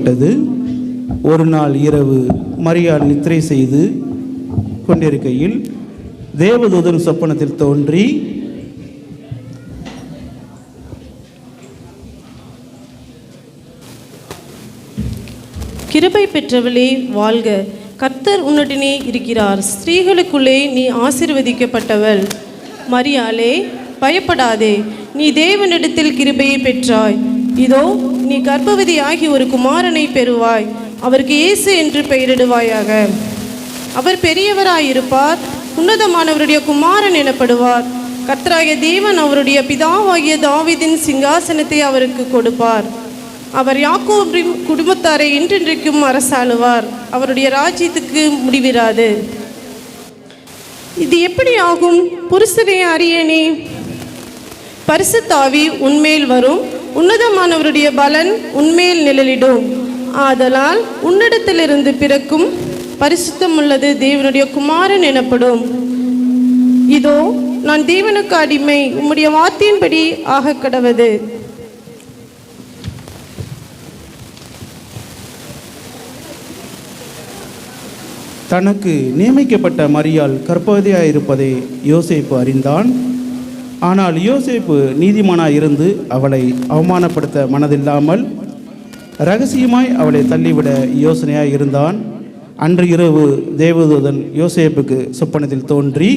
செய்யப்பட்டது. ஒரு நாள் இரவு மரியாள் நித்திரை செய்து கொண்டிருக்கையில் தேவதூதன் சொப்பனத்தில் தோன்றி, கிருபை பெற்றவளே வாழ்க, கர்த்தர் உன்னுடனே இருக்கிறார், ஸ்திரீகளுக்குள்ளே நீ ஆசீர்வதிக்கப்பட்டவள். மரியாளே பயப்படாதே, நீ தேவனிடத்தில் கிருபையை பெற்றாய். இதோ நீ கர்ப்பவதியாகி ஒரு குமாரனை பெறுவாய், அவருக்கு இயேசு என்று பெயரிடுவாயாக. அவர் பெரியவராயிருப்பார், உன்னதமானவருடைய குமாரன் எனப்படுவார். கர்த்தராகிய தேவன் அவருடைய பிதாவாகிய தாவீதின் சிங்காசனத்தை அவருக்கு கொடுப்பார். அவர் யாக்கோபின் குடும்பத்தாரை என்றென்றைக்கும் அரசாளுவார், அவருடைய ராஜ்யத்துக்கு முடிவிராது. இது எப்படி ஆகும்? புருஷனை அறியேனே. பரிசுத்த ஆவி உன்மேல் வரும், உன்னதமானவருடைய பலன் உன்மேல் நிழலிடும். ஆதலால் உன்னிடத்திலிருந்து பிறக்கும் பரிசுத்தம் உள்ளது தேவனுடைய குமாரன் எனப்படும். இதோ நான் தேவனுக்கு அடிமை, உம்முடைய வார்த்தையின்படி ஆக கடவது. தனக்கு நியமிக்கப்பட்ட மரியாள் கர்ப்பவதியாயிருப்பதை யோசேப்பு அறிந்தான். ஆனால் யோசேப்பு நீதிமானாய் இருந்து அவளை அவமானப்படுத்த மனதில்லாமல் இரகசியமாய் அவளை தள்ளிவிட யோசனையாய் இருந்தான். அன்று இரவு தேவதூதன் யோசேப்புக்கு சொப்பனத்தில் தோன்றி,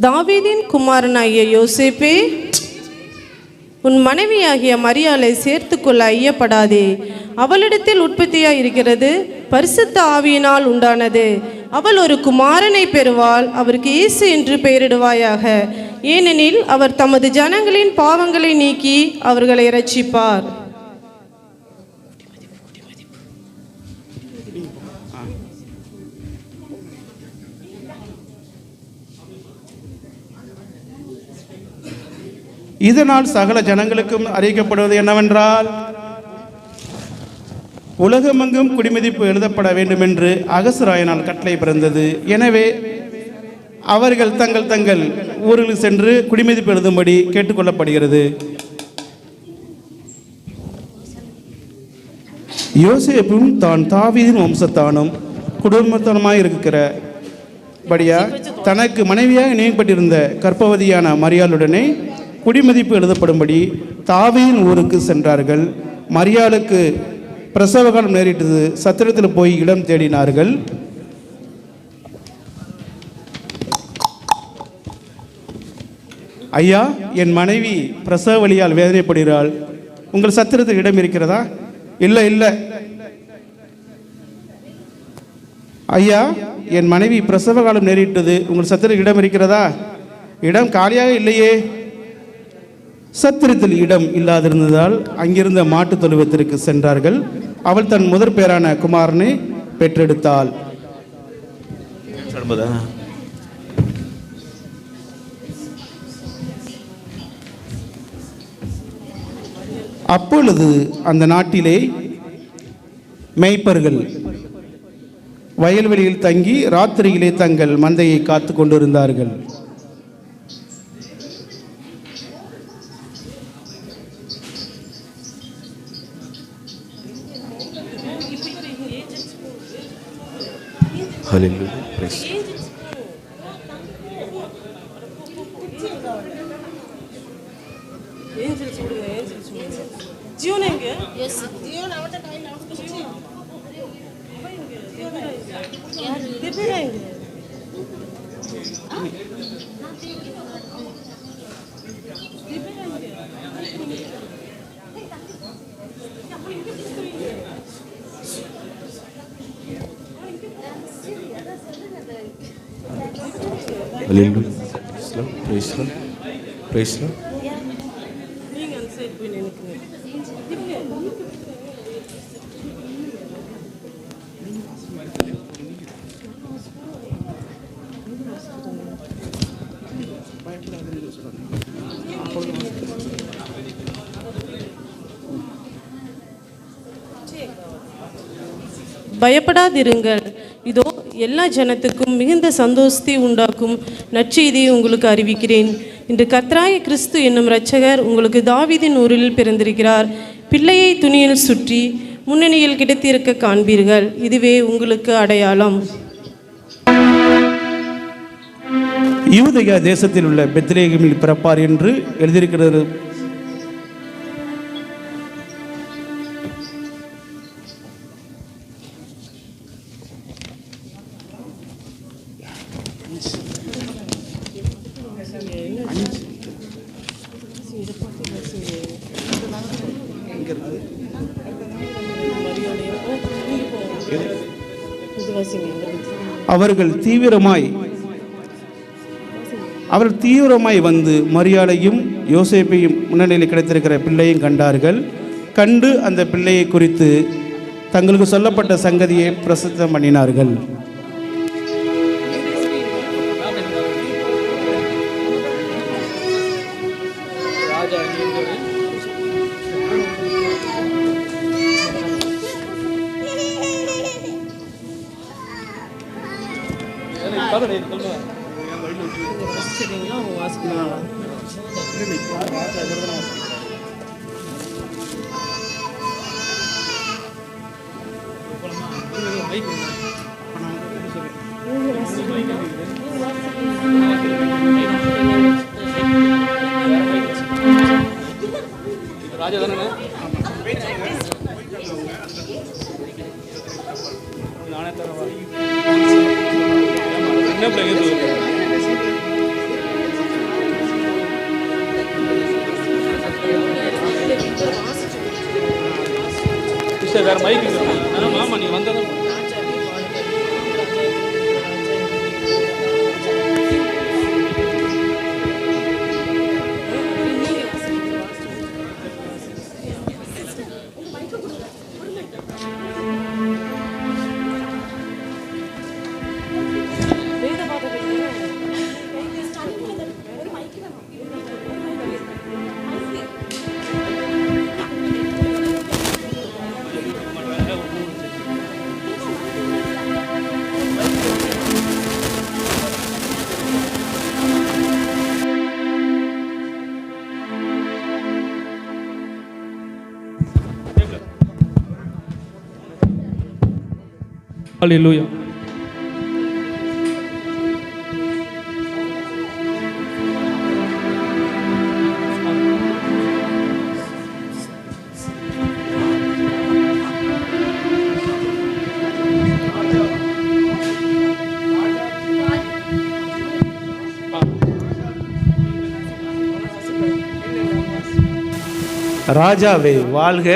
தாவீதின் குமாரனாகிய யோசேப்பே, உன் மனைவியாகிய மரியாளை சேர்த்துக்கொள்ள ஐயப்படாதே. அவளிடத்தில் உற்பத்தியாய் இருக்கிறது பரிசுத்த ஆவியினால் உண்டானது. அவள் ஒரு குமாரனை பெறுவாள், அவருக்கு இயேசு என்று பெயரிடுவாயாக. ஏனெனில் அவர் தமது ஜனங்களின் பாவங்களை நீக்கி அவர்களை இரட்சிப்பார். இதனால் சகல ஜனங்களுக்கும் அறிவிக்கப்படுவது என்னவென்றால், உலகமெங்கும் குடிமதிப்பு எழுதப்பட வேண்டும் என்று அகசுராயனால் கட்டளை பிறந்தது. எனவே அவர்கள் தங்கள் தங்கள் ஊரில் சென்று குடிமதிப்பு எழுதும்படி கேட்டுக்கொள்ளப்படுகிறது. யோசேப்பும் தான் தாவீதின் வம்சத்தானும் குடும்பத்தனமாய் இருக்கிறபடியா தனக்கு மனைவியாக நியமிக்கப்பட்டிருந்த கர்ப்பவதியான மரியாளுடனே குடிமதிப்பு எழுதப்படும்படி தாவீதின் ஊருக்கு சென்றார்கள். மரியாளுக்கு பிரசவ காலம் நேரிட்டது. சத்திரத்தில் போய் இடம் தேடினார்கள். ஐயா, என் மனைவி பிரசவ வலியால் வேதனைப்படுகிறாள், உங்கள் சத்திரத்தில் இடம் இருக்கிறதா? இல்லை இல்லை. ஐயா, என் மனைவி பிரசவ காலம் நேரிட்டது, உங்கள் சத்திரத்தில் இடம் இருக்கிறதா? இடம் காலியாக இல்லையே. சத்திரத்தில் இடம் இல்லாதிருந்ததால் அங்கிருந்த மாட்டு தொழுவத்திற்கு சென்றார்கள். அவள் தன் முதற் பேரான குமாரனை பெற்றெடுத்தாள். அப்பொழுது அந்த நாட்டிலே மேய்ப்பர்கள் வயல்வெளியில் தங்கி ராத்திரியிலே தங்கள் மந்தையை காத்து கொண்டிருந்தார்கள். Hallelujah. Praise. Hallelujah. Praise Lord. Praise Lord. பயப்படாதிருங்கள், இதோ எல்லா ஜனத்துக்கும் மிகுந்த சந்தோஷத்தை உண்டாக்கும் நற்செய்தியை உங்களுக்கு அறிவிக்கிறேன். இன்று கர்த்தராகிய கிறிஸ்து என்னும் இரட்சகர் உங்களுக்கு தாவீதின் ஊரில் பிறந்திருக்கிறார். பிள்ளையை துணியில் சுற்றி முன்னணியில் கிடைத்திருக்க காண்பீர்கள். இதுவே உங்களுக்கு அடையாளம். யூதேயா தேசத்தில் உள்ள பெத்லேகேமில் பிறப்பார் என்று எழுதியிருக்கிறது. அவர்கள் தீவிரமாய் வந்து மரியாளையும் யோசேப்பையும் முன்னணியில் கிடைத்திருக்கிற பிள்ளையும் கண்டார்கள். கண்டு அந்த பிள்ளையை குறித்து தங்களுக்கு சொல்லப்பட்ட சங்கதியை பிரசித்தம் பண்ணினார்கள். வேற மைக் மாமா நீ வந்ததும் Hallelujah. ராஜாவே வாழ்க,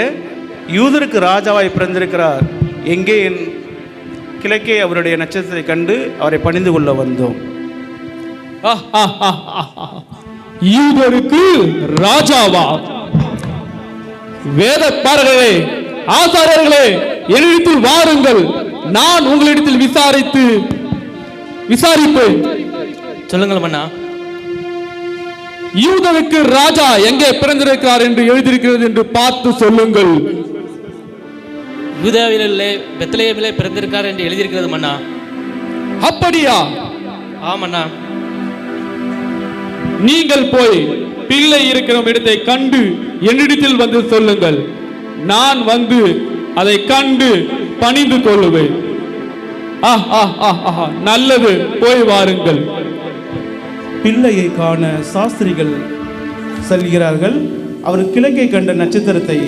யூதருக்கு ராஜாவாய் பிறந்திருக்கிறார். எங்கே என் கிழக்கே அவருடைய நட்சத்திரத்தை கண்டு அவரை பணிந்து கொள்ள வந்தோம். யூதருக்கு ராஜாவா? வேதப்பாரர்களே, ஆசாரியர்களே, என்னிடத்தில் வாருங்கள், நான் உங்களிடத்தில் விசாரிப்பேன். சொல்லுங்கள் மன்னா. யூதருக்கு ராஜா எங்கே பிறந்திருக்கிறார் என்று எழுதியிருக்கிறது என்று பார்த்து சொல்லுங்கள். யூதாவிலே பெத்லகேமிலே பிறந்திருக்கார் என்று எழுதியிருக்கிறது மன்னா. அப்படியா? ஆமண்ணா. நீங்கள் போய் பிள்ளை இருக்கிற இடத்தை கண்டு என்னிடத்தில் வந்து சொல்லுங்கள். நான் வந்து அதை கண்டு பணிந்து கொள்ளுவேன். நல்லது, போய் வாருங்கள். பிள்ளையை காண சாஸ்திரிகள் செல்கிறார்கள். அவர் கிழக்கை கண்ட நட்சத்திரத்தை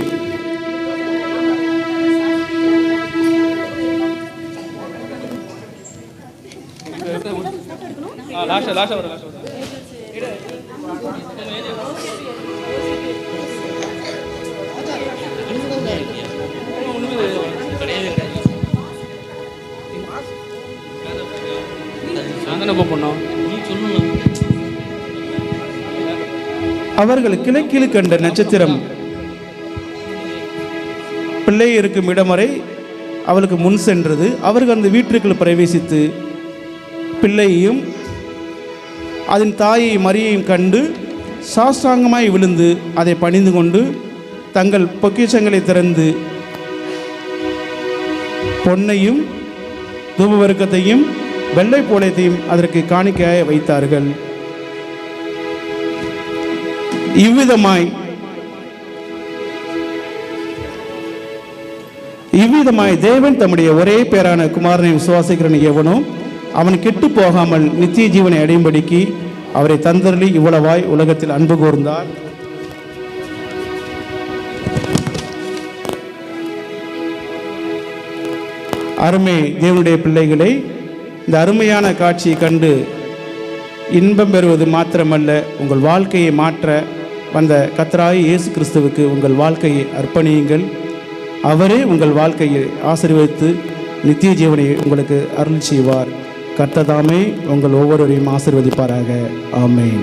அவர்கள் கிழக்கில் கண்ட நட்சத்திரம் பிள்ளை இருக்கும் இடம் வரை அவளுக்கு முன் சென்றது. அவர்கள் அந்த வீட்டிற்குள் பிரவேசித்து பிள்ளையையும் அதன் தாயை மரியையும் கண்டு சாஷ்டாங்கமாய் விழுந்து அதை பணிந்து கொண்டு தங்கள் பொக்கிஷங்களை திறந்து பொன்னையும் தூபவர்க்கத்தையும் வெள்ளை போலத்தையும் அதற்கு காணிக்கையாய் வைத்தார்கள். இவ்விதமாய் தேவன் தம்முடைய ஒரே பேரான குமாரனை விசுவாசிக்கிறவன் எவனோ அவன் கெட்டு போகாமல் நித்திய ஜீவனை அடையும்படிக்கு அவரை தந்தருளி இவ்வளவாய் உலகத்தில் அன்பு கூர்ந்தார். அருமை தேவனுடைய பிள்ளைகளை, இந்த அருமையான காட்சியை கண்டு இன்பம் பெறுவது மாத்திரமல்ல, உங்கள் வாழ்க்கையை மாற்ற வந்த கர்த்தராகிய இயேசு கிறிஸ்துவுக்கு உங்கள் வாழ்க்கையை அர்ப்பணியுங்கள். அவரே உங்கள் வாழ்க்கையை ஆசீர்வதித்து நித்திய ஜீவனை உங்களுக்கு அருள் செய்வார். கர்த்தர் தாமே உங்கள் ஒவ்வொருவரையும் ஆசீர்வதிப்பாராக. ஆமென்.